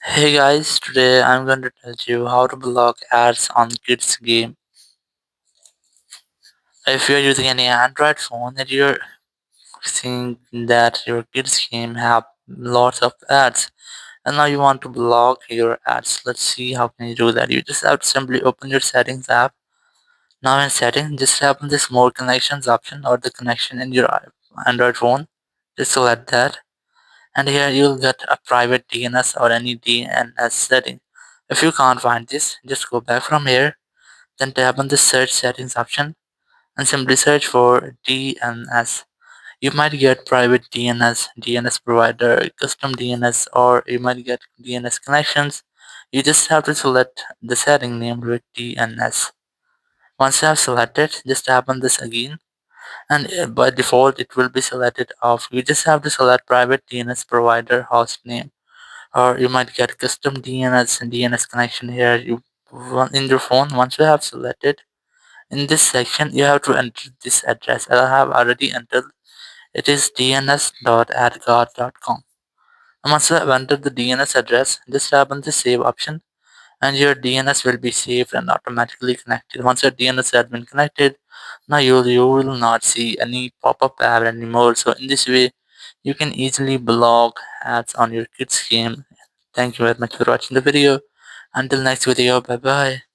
Hey guys, today I'm going to tell you how to block ads on kids game. If you're using any Android phone and you're seeing that your kids game have lots of ads and now you want to block your ads, let's see how can you do that. You just have to simply open your settings app. Now in settings, just tap on this more connections option or the connection in your Android phone. Just select that. And here you'll get a private DNS or any DNS setting. If you can't find this, just go back from here, then tap on the search settings option and simply search for DNS. You might get private DNS, DNS provider, custom DNS, or you might get DNS connections. You just have to select the setting named with DNS. Once you have selected, just tap on this again, and by default it will be selected off. You just have to select private DNS provider host name, or you might get custom DNS and DNS connection here. You in your phone. Once you have selected, in this section you have to enter this address. I have already entered. It is dns.adguard.com. And once you have entered the DNS address, just tap on the save option, and your DNS will be saved and automatically connected. Once your DNS has been connected, now you will not see any pop-up ad anymore. So in this way, you can easily block ads on your kids game. Thank you very much for watching the video. Until next video, bye bye.